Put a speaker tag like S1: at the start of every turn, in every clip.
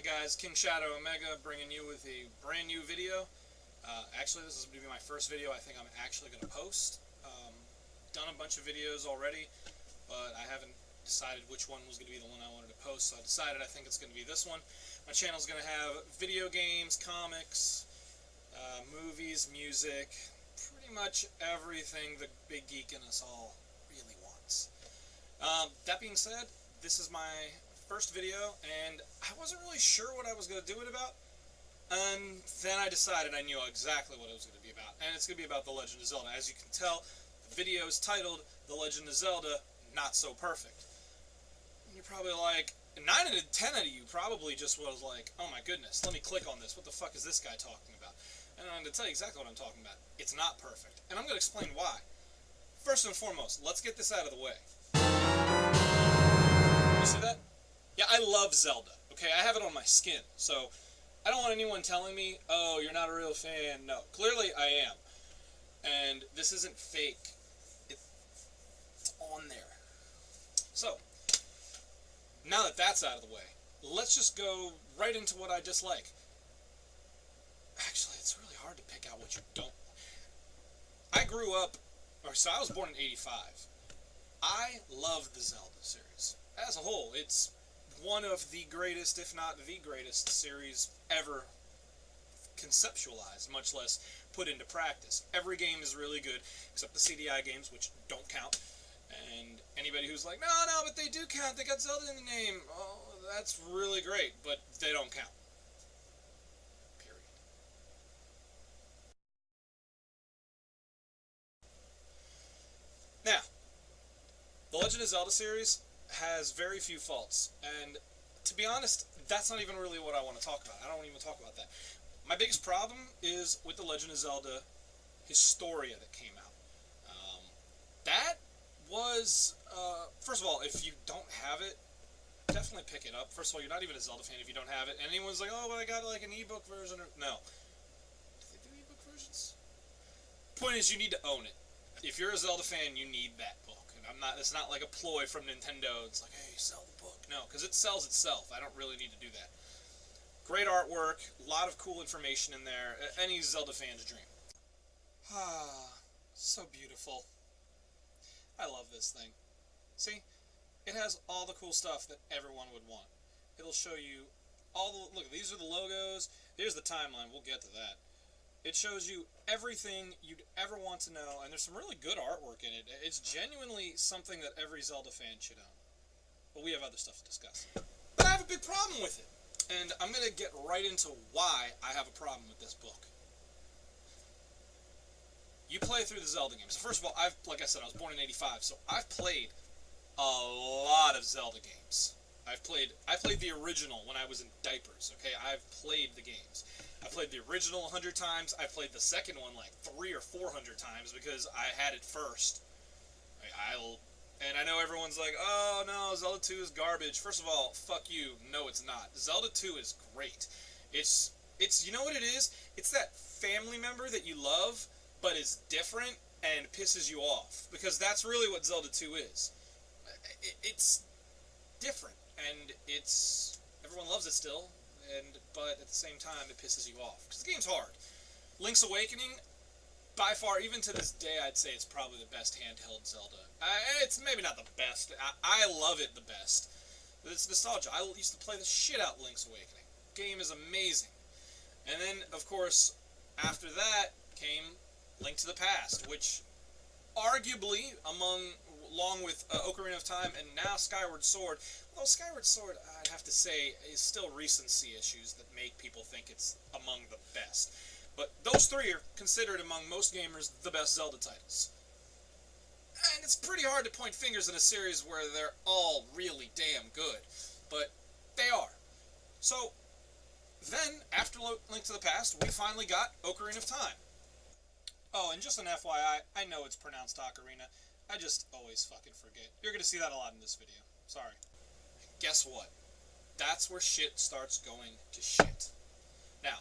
S1: guys, King Shadow Omega bringing you with a brand new video. Actually, this is going to be my first video I think I'm actually going to post. Done a bunch of videos already, but I haven't decided which one was going to be the one I wanted to post, so I decided I think it's going to be this one. My channel is going to have video games, comics, movies, music, pretty much everything the big geek in us all really wants. That being said, this is my first video, and I wasn't really sure what I was going to do it about. And then I decided I knew exactly what it was going to be about, and it's going to be about The Legend of Zelda. As you can tell, the video is titled The Legend of Zelda Not So Perfect. And you're probably like, 9 out of 10 of you probably just was like, oh my goodness, let me click on this. What the fuck is this guy talking about? And I'm going to tell you exactly what I'm talking about. It's not perfect. And I'm going to explain why. First and foremost, let's get this out of the way. You see that? Yeah, I love Zelda. Okay, I have it on my skin. So I don't want anyone telling me, oh, you're not a real fan. No, clearly I am. And this isn't fake. It's on there. So, now that that's out of the way, let's just go right into what I dislike. Actually, it's really hard to pick out what you don't like. I grew up, so I was born in '85. I love the Zelda series. As a whole, it's one of the greatest, if not the greatest, series ever conceptualized, much less put into practice. Every game is really good, except the CDI games, which don't count. And anybody who's like, no, but they do count, they got Zelda in the name, oh, that's really great, but they don't count. Period. Now, the Legend of Zelda series has very few faults, and to be honest, that's not even really what I want to talk about. I don't even talk about that. My biggest problem is with the Legend of Zelda Historia that came out. That was, first of all, if you don't have it, definitely pick it up. First of all, you're not even a Zelda fan if you don't have it. And anyone's like, oh, but I got like an ebook version. No. Do they do ebook versions? Point is, you need to own it. If you're a Zelda fan, you need that book. And it's not like a ploy from Nintendo. It's like, hey, sell the book. No, because it sells itself. I don't really need to do that. Great artwork, a lot of cool information in there. Any Zelda fan's dream. Ah, so beautiful. I love this thing. See? It has all the cool stuff that everyone would want. It'll show you all the... Look, these are the logos. Here's the timeline. We'll get to that. It shows you everything you'd ever want to know, and there's some really good artwork in it. It's genuinely something that every Zelda fan should own. But we have other stuff to discuss. But I have a big problem with it. And I'm going to get right into why I have a problem with this book. You play through the Zelda games. So first of all, like I said, I was born in '85, so I've played a lot of Zelda games. I played the original when I was in diapers, okay? I've played the games. I played the original 100 times. I played the second one like 300 or 400 times because I had it first. And I know everyone's like, oh no, Zelda 2 is garbage. First of all, fuck you. No, it's not. Zelda 2 is great. It's you know what it is? It's that family member that you love, but is different and pisses you off. Because that's really what Zelda 2 is. It's different, and everyone loves it still, but at the same time, it pisses you off. Because the game's hard. Link's Awakening, by far, even to this day, I'd say it's probably the best handheld Zelda. It's maybe not the best. I love it the best. But it's nostalgia. I used to play the shit out Link's Awakening. Game is amazing. And then, of course, after that came Link to the Past, which arguably, along with Ocarina of Time and now Skyward Sword, although Skyward Sword, I'd have to say, is still recency issues that make people think it's among the best. But those three are considered among most gamers the best Zelda titles. And it's pretty hard to point fingers in a series where they're all really damn good. But they are. So, then, after Link to the Past, we finally got Ocarina of Time. Oh, and just an FYI, I know it's pronounced Ocarina. I just always fucking forget. You're going to see that a lot in this video. Sorry. Guess what? That's where shit starts going to shit. Now,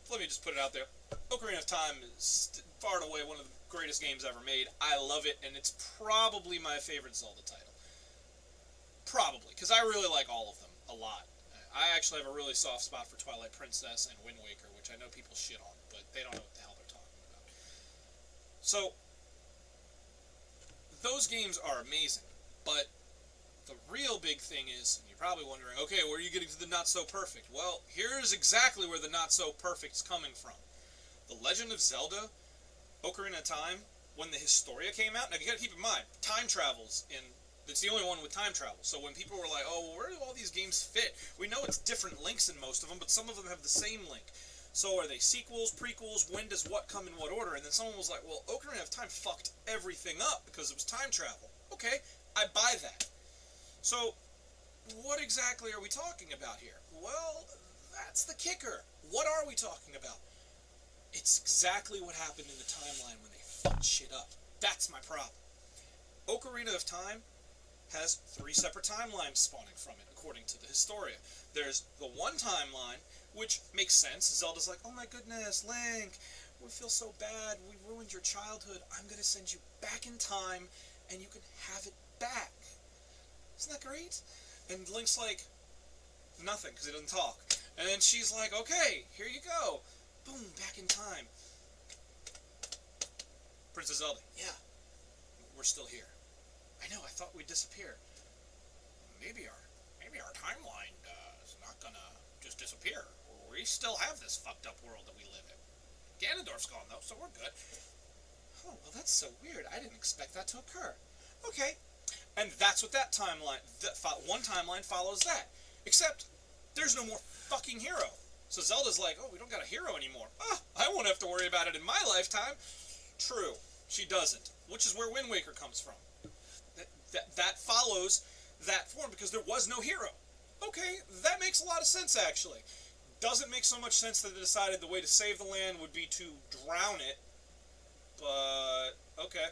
S1: let me just put it out there. Ocarina of Time is far and away one of the greatest games ever made. I love it, and it's probably my favorite Zelda title. Probably, because I really like all of them a lot. I actually have a really soft spot for Twilight Princess and Wind Waker, which I know people shit on, but they don't know what the hell they're talking about. So, those games are amazing, but the real big thing is, and you're probably wondering, okay, where are you getting to the not-so-perfect? Well, here's exactly where the not-so-perfect is coming from. The Legend of Zelda, Ocarina of Time, when the Historia came out, now you gotta keep in mind, time travels in... It's the only one with time travel. So when people were like, oh, well, where do all these games fit? We know it's different links in most of them, but some of them have the same link. So are they sequels, prequels, when does what come in what order? And then someone was like, well, Ocarina of Time fucked everything up because it was time travel. Okay, I buy that. So, what exactly are we talking about here? Well, that's the kicker. What are we talking about? It's exactly what happened in the timeline when they fucked shit up. That's my problem. Ocarina of Time has 3 separate timelines spawning from it, according to the Historia. There's the one timeline, which makes sense. Zelda's like, oh my goodness, Link, we feel so bad, we ruined your childhood, I'm gonna send you back in time, and you can have it back. Isn't that great? And Link's like, nothing, because he doesn't talk. And then she's like, okay, here you go. Boom, back in time. Princess Zelda, yeah, we're still here. I know, I thought we'd disappear. Maybe our timeline is not gonna just disappear. We still have this fucked up world that we live in. Ganondorf's gone though, so we're good. Oh, well that's so weird. I didn't expect that to occur. Okay. And that's what that timeline, one timeline follows that. Except, there's no more fucking hero. So Zelda's like, oh, we don't got a hero anymore. I won't have to worry about it in my lifetime. True, she doesn't. Which is where Wind Waker comes from. That follows that form because there was no hero. Okay, that makes a lot of sense actually. Doesn't make so much sense that they decided the way to save the land would be to drown it. But, okay,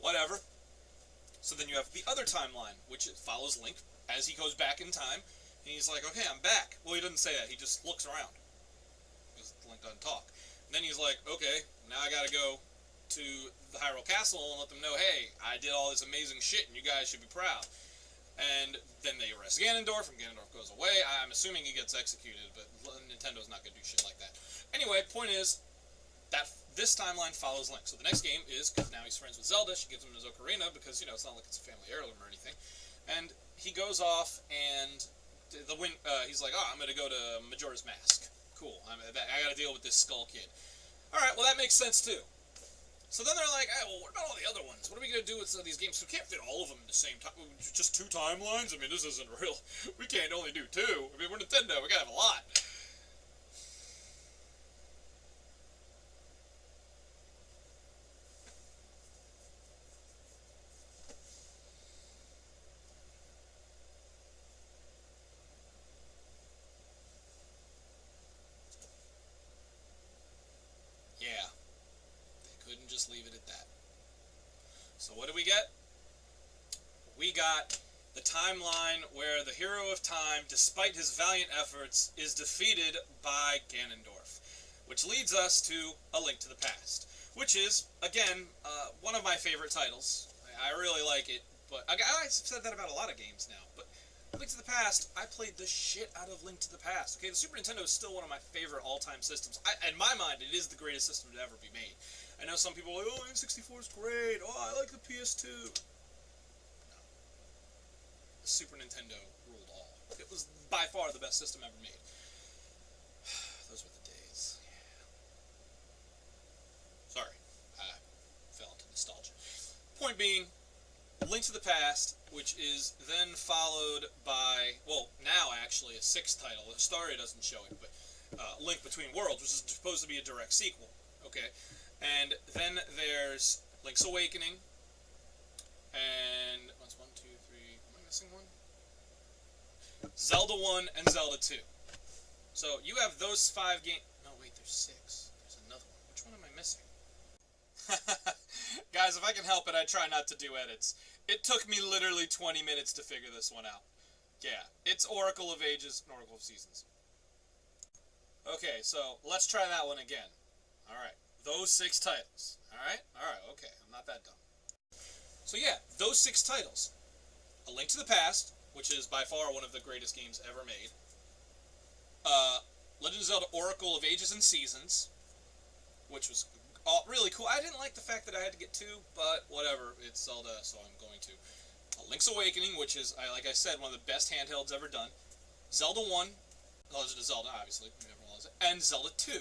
S1: whatever. So then you have the other timeline, which follows Link as he goes back in time. And he's like, okay, I'm back. Well, he doesn't say that. He just looks around. Because Link doesn't talk. And then he's like, okay, now I gotta go to the Hyrule Castle and let them know, hey, I did all this amazing shit and you guys should be proud. And then they arrest Ganondorf, and Ganondorf goes away. I'm assuming he gets executed, but Nintendo's not going to do shit like that. Anyway, point is, that this timeline follows Link. So the next game is, because now he's friends with Zelda, she gives him his Ocarina, because, you know, it's not like it's a family heirloom or anything. And he goes off, and he's like, oh, I'm going to go to Majora's Mask. Cool, I got to deal with this Skull Kid. Alright, well that makes sense too. So then they're like, hey, well, what about all the other ones? What are we going to do with these games? We can't fit all of them in the same time. Just 2 timelines? I mean, this isn't real. We can't only do 2. I mean, we're Nintendo. We got to have a lot. Yeah. They couldn't just leave it at that. So what do we get? We got the timeline where the hero of time, despite his valiant efforts, is defeated by Ganondorf. Which leads us to A Link to the Past. Which is, again, one of my favorite titles. I really like it. But I've said that about a lot of games now. But Link to the Past, I played the shit out of Link to the Past. Okay, the Super Nintendo is still one of my favorite all-time systems. In my mind, it is the greatest system to ever be made. I know some people are like, oh, N64 is great. Oh, I like the PS2. No. The Super Nintendo ruled all. It was by far the best system ever made. Those were the days. Yeah. Sorry. I fell into nostalgia. Point being, Link to the Past, which is then followed by, well, now actually a 6th title. The Historia doesn't show it, but Link Between Worlds, which is supposed to be a direct sequel. Okay. And then there's Link's Awakening, and what's 1, 2, 3, am I missing one? Zelda 1 and Zelda 2. So you have those 5 games. No, wait, there's 6. There's another one. Which one am I missing? Guys, if I can help it, I try not to do edits. It took me literally 20 minutes to figure this one out. Yeah, it's Oracle of Ages and Oracle of Seasons. Okay, so let's try that one again. Alright. Those 6 titles. Alright? Alright, okay. I'm not that dumb. So yeah, those 6 titles. A Link to the Past, which is by far one of the greatest games ever made. Legend of Zelda Oracle of Ages and Seasons, which was really cool. I didn't like the fact that I had to get 2, but whatever. It's Zelda, so I'm going to. Link's Awakening, which is, like I said, one of the best handhelds ever done. Zelda 1, Legend of Zelda, obviously, we never realized it, and Zelda 2,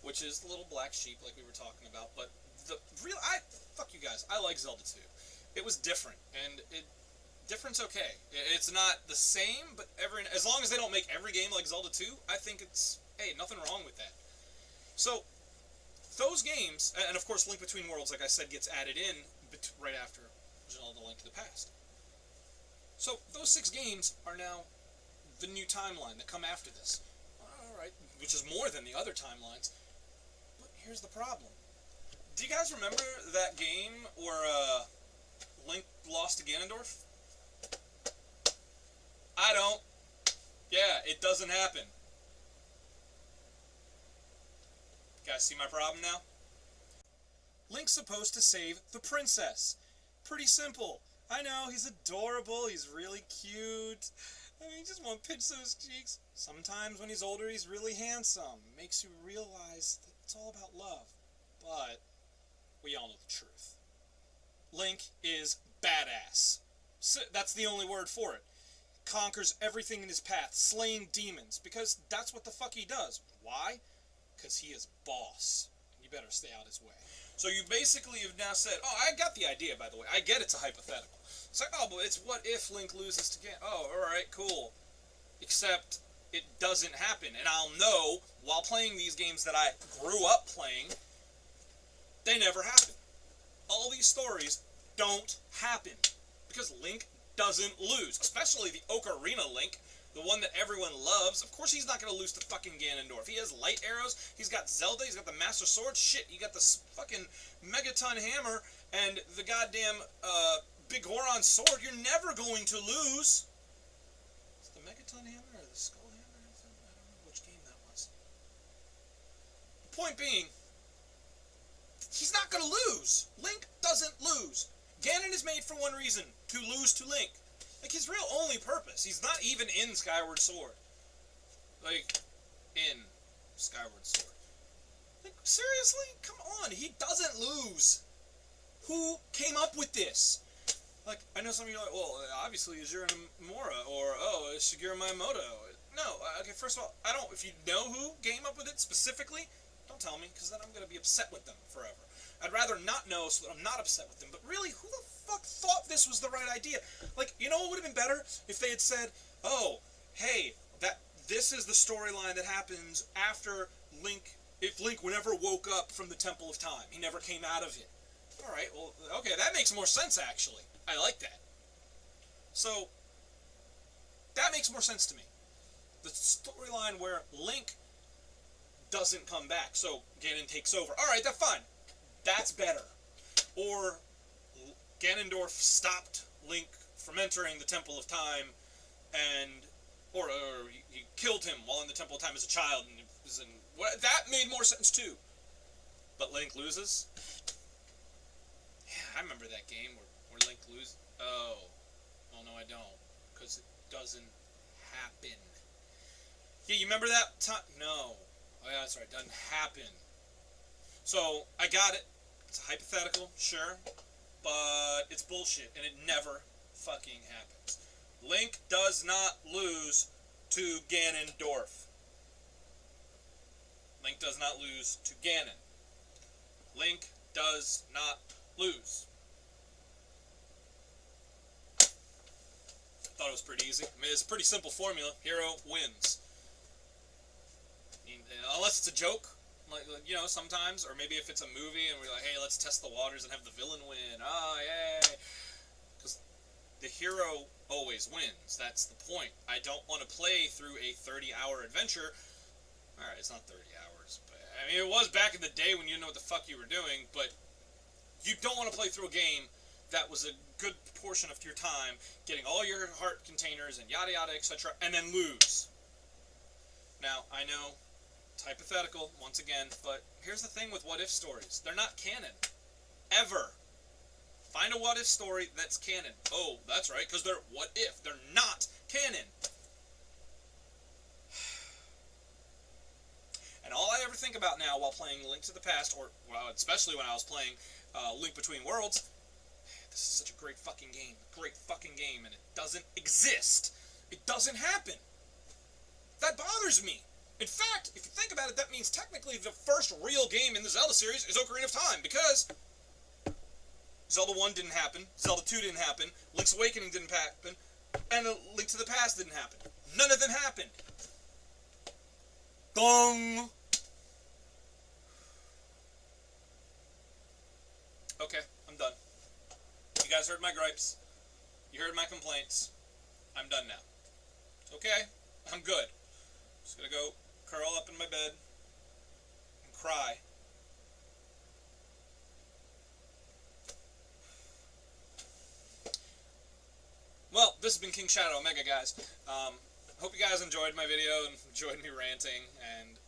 S1: which is the little black sheep like we were talking about. But fuck you guys, I like Zelda 2. It was different, and different's okay. It's not the same, but as long as they don't make every game like Zelda 2, I think it's, hey, nothing wrong with that. So, those games, and of course Link Between Worlds, like I said, gets added in right after Zelda Link to the Past. So, those 6 games are now the new timeline that come after this. Alright, which is more than the other timelines. But here's the problem. Do you guys remember that game where Link lost to Ganondorf? I don't. Yeah, it doesn't happen. You guys see my problem now? Link's supposed to save the princess. Pretty simple. I know, he's adorable, he's really cute. I mean, you just want to pinch those cheeks. Sometimes when he's older, he's really handsome. Makes you realize that it's all about love. But we all know the truth. Link is badass. So that's the only word for it. Conquers everything in his path, slaying demons, because that's what the fuck he does. Why? Because he is boss. You better stay out his way. So you basically have now said, oh, I got the idea, by the way. I get it's a hypothetical. It's like, oh, but it's what if Link loses to Ganon? Oh, alright, cool. Except it doesn't happen. And I'll know, while playing these games that I grew up playing, they never happen. All these stories don't happen. Because Link doesn't lose. Especially the Ocarina Link, the one that everyone loves. Of course he's not going to lose to fucking Ganondorf. He has light arrows, he's got Zelda, he's got the Master Sword, shit, you got the fucking Megaton Hammer, and the goddamn, Big Goron Sword. You're never going to lose. Is it the Megaton Hammer or the Skull Hammer? I don't know which game that was. The point being, he's not going to lose. Link doesn't lose. Ganon is made for one reason, to lose to Link. Like, his real only purpose, he's not even in Skyward Sword. Like, in Skyward Sword. Like, seriously? Come on, he doesn't lose. Who came up with this? Like, I know some of you are like, well, obviously Yujiro Nomura, or, oh, Shigeru Miyamoto. No, okay, first of all, I don't, if you know who came up with it specifically, don't tell me, because then I'm going to be upset with them forever. I'd rather not know so that I'm not upset with them, but really, who the fuck thought this was the right idea? Like, you know what would have been better? If they had said, oh, hey, this is the storyline that happens after Link, if Link never woke up from the Temple of Time. He never came out of it. Alright, well, okay, that makes more sense, actually. I like that. So, that makes more sense to me. The storyline where Link doesn't come back, so Ganon takes over. Alright, that's fine. That's better. Or Ganondorf stopped Link from entering the Temple of Time, or he killed him while in the Temple of Time as a child, and that made more sense too. But Link loses? Yeah, I remember that game where Link loses. Oh no, I don't, because it doesn't happen. Yeah, you remember that time? No. Oh yeah, that's right, it doesn't happen. So, I got it. It's a hypothetical, sure, but it's bullshit, and it never fucking happens. Link does not lose to Ganondorf. Link does not lose to Ganon. Link does not lose. I thought it was pretty easy. I mean, it's a pretty simple formula. Hero wins. I mean, unless it's a joke. Like, you know, sometimes, or maybe if it's a movie and we're like, hey, let's test the waters and have the villain win. Oh, yay. Because the hero always wins. That's the point. I don't want to play through a 30-hour adventure. Alright, it's not 30 hours. But, I mean, it was back in the day when you didn't know what the fuck you were doing, but you don't want to play through a game that was a good portion of your time, getting all your heart containers and yada yada, etc., and then lose. Now, I know it's hypothetical, once again, but here's the thing with what-if stories. They're not canon. Ever. Find a what-if story that's canon. Oh, that's right, because they're what-if. They're not canon. And all I ever think about now while playing Link to the Past, or well, especially when I was playing Link Between Worlds, this is such a great fucking game, and it doesn't exist. It doesn't happen. That bothers me. In fact, if you think about it, that means technically the first real game in the Zelda series is Ocarina of Time, because Zelda 1 didn't happen, Zelda 2 didn't happen, Link's Awakening didn't happen, and Link to the Past didn't happen. None of them happened. Gong! Okay, I'm done. You guys heard my gripes. You heard my complaints. I'm done now. Okay, I'm good. Just gonna go curl up in my bed and cry. Well, this has been King Shadow Omega, guys. Hope you guys enjoyed my video and enjoyed me ranting and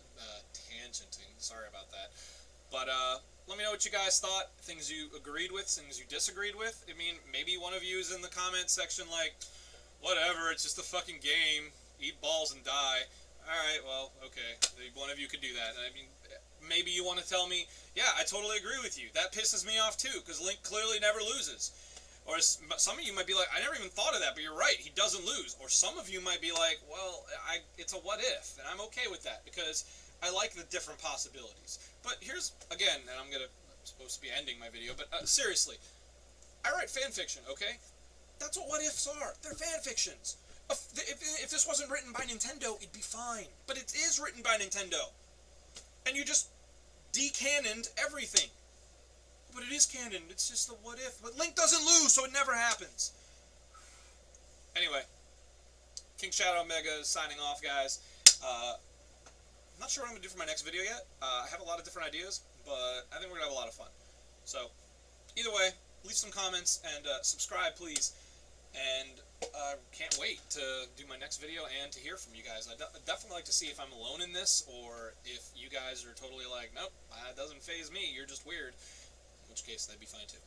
S1: tangenting. Sorry about that. But let me know what you guys thought, things you agreed with, things you disagreed with. I mean, maybe one of you is in the comment section like, whatever, it's just a fucking game, eat balls and die. Alright, well, okay, one of you could do that. I mean, maybe you want to tell me, yeah, I totally agree with you. That pisses me off too, because Link clearly never loses. Or some of you might be like, I never even thought of that, but you're right, he doesn't lose. Or some of you might be like, well, it's a what if, and I'm okay with that, because I like the different possibilities. But here's, again, and I'm supposed to be ending my video, but seriously, I write fan fiction, okay? That's what ifs are. They're fan fictions. If this wasn't written by Nintendo, it'd be fine. But it is written by Nintendo. And you just de-canoned everything. But it is canon. It's just the what if. But Link doesn't lose, so it never happens. Anyway, King Shadow Omega is signing off, guys. I'm not sure what I'm going to do for my next video yet. I have a lot of different ideas, but I think we're going to have a lot of fun. So, either way, leave some comments and subscribe, please. And can't wait to do my next video and to hear from you guys. I'd definitely like to see if I'm alone in this, or if you guys are totally like, nope, that doesn't faze me, you're just weird. In which case, that'd be fine too.